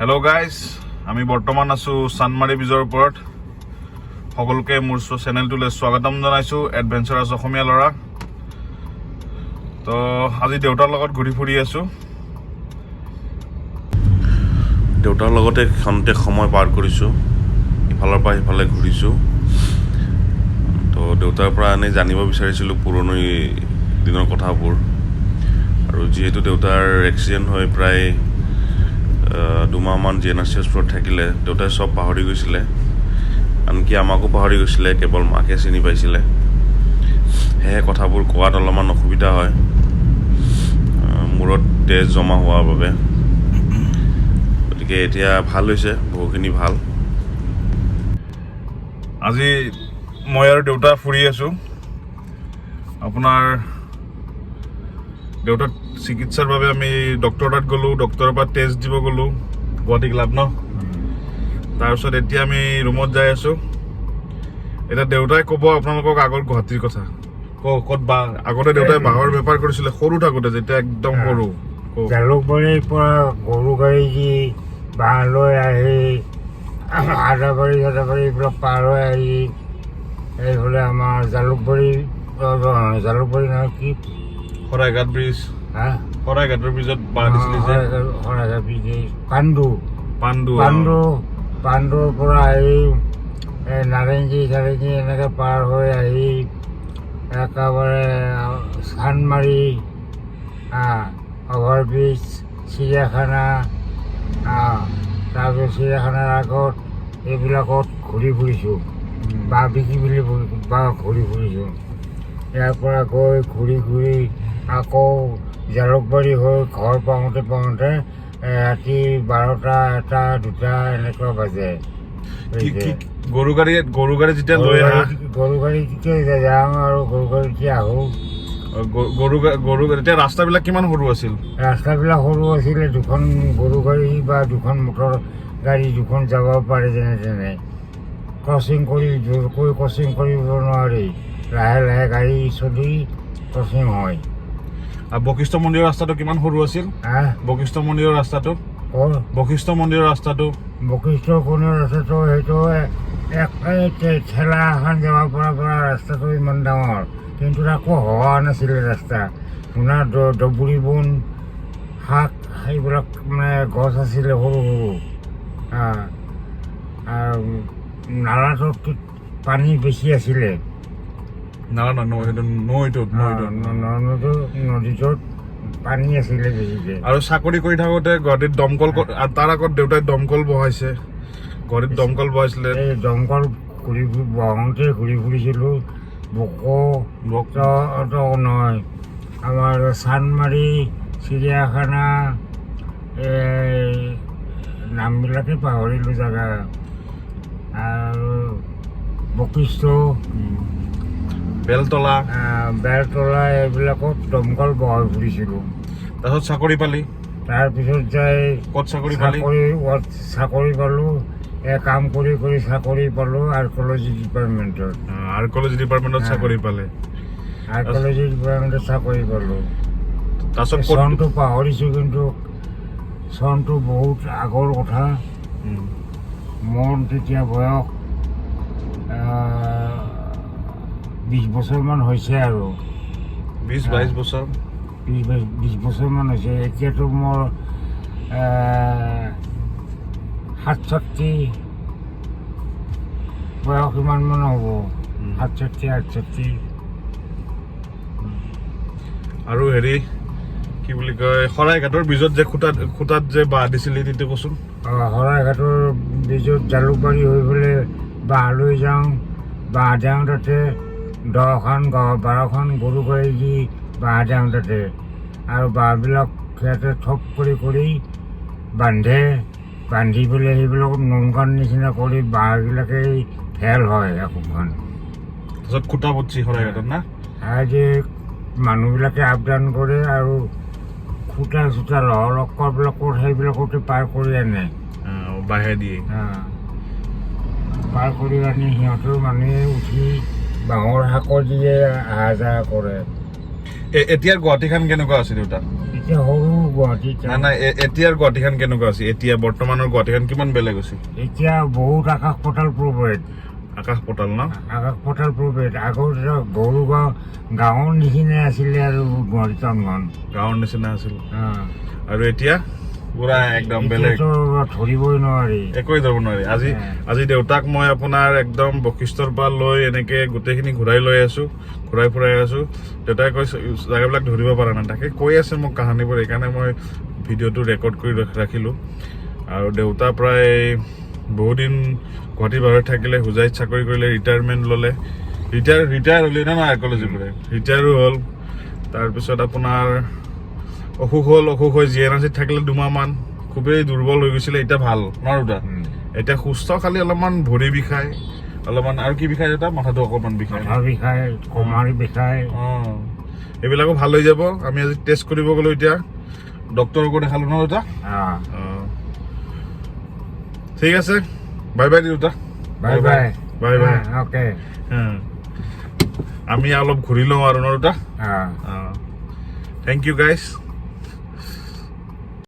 Hello' guys, আমি বৰ্তমান আছোঁ চানমাৰী ব্ৰিজৰ ওপৰত। সকলোকে মোৰ চেনেলটোলৈ স্বাগতম জনাইছোঁ, এডভেঞ্চাৰাছ অসমীয়া ল'ৰা। তো আজি দেউতাৰ লগত ঘূৰি ফুৰি আছোঁ। দেউতাৰ লগতে ক্ষন্তেক সময় পাৰ কৰিছোঁ, ইফালৰ পৰা সিফালে ঘূৰিছোঁ। তো দেউতাৰ পৰা এনেই জানিব বিচাৰিছিলোঁ পুৰণি দিনৰ কথাবোৰ। আৰু যিহেতু দেউতাৰ এক্সিডেণ্ট হৈ প্ৰায় 2 মাহমান GNRC হস্পিটেলত থাকিলে, দেউতাই চব পাহৰি গৈছিলে, আনকি আমাকো পাহৰি গৈছিলে, কেৱল মাকে চিনি পাইছিলে। সেয়ে কথাবোৰ কোৱাত অলপমান অসুবিধা হয়, মূৰত তেজ জমা হোৱাৰ বাবে। গতিকে এতিয়া ভাল হৈছে, বহুখিনি ভাল। আজি মই আৰু দেউতা ফুৰি আছোঁ। আপোনাৰ দেউতাক চিকিৎসাৰ বাবে আমি ডক্টৰ তাত গ'লোঁ, ডক্টৰৰ পৰা টেষ্ট দিব গ'লোঁ, গুৱাহাটী ক্লাব ন। তাৰপিছত এতিয়া আমি ৰুমত যাই আছোঁ। এতিয়া দেউতাই ক'ব আপোনালোকক আগৰ গুৱাহাটীৰ কথা। ক'ত বা আগতে দেউতাই বাঁহৰ বেপাৰ কৰিছিলে সৰু থাকোঁতে, যেতিয়া একদম সৰু। জালুকবাৰীৰ পৰা গৰু গাড়ী দি বাঁহ লৈ আহি আদাবাৰী এইবিলাক পাৰ হৈ আহি এইফালে আমাৰ জালুকবাৰী নহয় কি শৰাইঘাট ব্ৰিজ, শৰাইঘাটৰ ব্ৰিজত বাঁহ দিছিলে যে, শৰাইঘাট ব্ৰিজ পাণ্ডুৰ পৰা আহি নাৰেংগী এনেকৈ পাৰ হৈ আহি একেবাৰে চানমাৰী, অভাৰব্ৰিজ, চিৰিয়াখানা, তাৰপিছত চিৰিয়াখানাৰ আগত এইবিলাকত ঘূৰি ফুৰিছোঁ, বাঁহ বিকি বুলি ঘূৰি ফুৰিছোঁ। ইয়াৰ পৰা গৈ ঘূৰি আকৌ জালুকবাৰী হৈ ঘৰ পাওঁতে ৰাতি 12টা, 1টা, 2টা এনেকুৱা বাজে। গৰু গাড়ী যেতিয়া লৈ আহা, গৰু গাড়ী যেতিয়া যাওঁ আৰু গৰু গাড়ী যেতিয়া আহোঁ, গৰু এতিয়া ৰাস্তাবিলাক কিমান সৰু আছিল? ৰাস্তাবিলাক সৰু আছিলে, 2খন গৰু গাড়ী বা 2খন মটৰ গাড়ী 2খন যাব পাৰে যেনে তেনে। জোৰকৈ ক্ৰচিং কৰিব নোৱাৰি, লাহে লাহে গাড়ী চলি ক্ৰচিং হয়। আৰু বশিষ্ঠ মন্দিৰৰ ৰাস্তাটো কিমান সৰু আছিল? বশিষ্ঠ মন্দিৰৰ ৰাস্তাটো সেইটো ঠেলা এখন যাব পৰা ৰাস্তাটো ইমান ডাঙৰ, কিন্তু আকৌ হোৱা নাছিলে ৰাস্তা। শুনা ডবুৰী বন, শাক, সেইবিলাক মানে গছ আছিলে সৰু সৰু। আৰু নালাটোত পানী বেছি আছিলে। নদীটোত পানী আছিলে বেছিকে। আৰু চাকৰি কৰি থাকোঁতে গুৱাহাটীত দমকল, তাৰ আগত দেউতাই দমকল বহাইছে, গুৱাহাটীত দমকল বহাইছিলে। এই দমকল ঘূৰি ফুৰিছিলোঁ। নহয়, আমাৰ চানমাৰী, চিৰিয়াখানা, নামবিলাকে পাহৰিলোঁ জেগা, আৰু বশিষ্ঠ, বেলতলা এইবিলাকত দমকল বহাই ফুৰিছিলোঁ। তাৰপিছত চাকৰি পালি? তাৰপিছত যাই ক'ত চাকৰি পালোঁ, কাম কৰি চাকৰি পালোঁ আৰ্ক'লজি ডিপাৰ্টমেণ্টত। চাকৰি পালে? আৰ্ক'লজি ডিপাৰ্টমেণ্টত চাকৰি পালোঁ। তাৰপিছত চনটো পাহৰিছোঁ, কিন্তু চনটো বহুত আগৰ কথা। মোৰ তেতিয়া বয়স 20 বছৰমান হৈছে আৰু। 20-22 বছৰ? 20 বছৰমান হৈছে। এতিয়াতো মোৰ 67 বয়স কিমানমান হ'ব, 67-68। আৰু হেৰি কি বুলি কয়, শৰাইঘাটৰ ব্ৰিজত যে খুটাত যে বাঁহ দিছিলি, তেতিয়া কচোন। শৰাইঘাটৰ ব্ৰিজত জালুকবাৰী হৈ পেলাই বাঁহ লৈ যাওঁ, বাঁহ দিওঁ তাতে 10খন-12খন গৰু গাড়ী দি বাঁহ দিওঁ তাতে। আৰু বাঁহবিলাক সিহঁতে থপ কৰি বান্ধি পেলাই সেইবিলাকত নৌকাৰ নিচিনা কৰি বাঁহবিলাকেই ফেল হয় একোখন। তাৰপিছত খুটা পুতিছি শৰাইঘাটত না? আজি মানুহবিলাকে আপডাউন কৰে আৰু খুটা চুটা লহৰবিলাকত সেইবিলাকতে পাৰ কৰি আনে, বাঁহে দিয়ে। পাৰ কৰি আনি সিহঁতৰ মানুহে উঠি বাঁহৰ শাকৰ দিয়ে অহা যোৱা কৰে। এতিয়াৰ গুৱাহাটীখন কেনেকুৱা আছে দেউতা এতিয়া সৰু গুৱাহাটী নাই এতিয়াৰ গুৱাহাটীখন কেনেকুৱা আছে এতিয়া বৰ্তমানৰ গুৱাহাটীখন কিমান বেলেগ হৈছে এতিয়া বহুত আকাশ পতাল প্ৰভেদ আকাশ পতাল ন আকাশ পতাল প্ৰভেদ আগৰ গৰু গাঁৱৰ নিচিনা আছিলে আৰু গুৱাহাটী টাউনখন গাঁৱৰ নিচিনা আছিল আৰু এতিয়া পুৰা একদম বেলেগ ধৰিবই নোৱাৰি একোৱে ধৰিব নোৱাৰি আজি দেউতাক মই আপোনাৰ একদম বশিষ্ঠৰ পৰা লৈ এনেকে গোটেইখিনি ঘূৰাই লৈ আছো ঘূৰাই ফুৰাই আছো দেউতাই কৈছে জেগাবিলাক ধৰিব পৰা নাই তাকে কৈ আছে মোক কাহানীবোৰ সেইকাৰণে মই ভিডিঅ'টো ৰেকৰ্ড কৰি ৰাখিলোঁ আৰু দেউতা প্ৰায় বহুদিন গুৱাহাটীৰ বাহিৰত থাকিলে হোজাইত চাকৰি কৰিলে ৰিটায়াৰমেণ্ট ল'লে ৰিটায়াৰ হ'লে না আৰ্কলজিৰ পৰা ৰিটায়াৰো হ'ল তাৰপিছত আপোনাৰ অসুখ হৈ জি এন আৰ চিত থাকিলে 2 মাহমান খুবেই দুৰ্বল হৈ গৈছিলে এতিয়া ভাল ন দেউতা এতিয়া সুস্থ খালি অলপমান ভৰি বিষায় অলপমান আৰু কি বিষায় দেউতা মাথাটো অকণমান বিষায় কমাৰ বিষায় এইবিলাকো ভাল হৈ যাব আমি আজি টেষ্ট কৰিব গ'লো এতিয়া ডক্তৰকো দেখালো ন দেউতা ঠিক আছে বাই বাই দেউতা bye bye bye bye okay আমি অলপ ঘূৰি লওঁ আৰু ন দেউতা থেংক ইউ গাইজ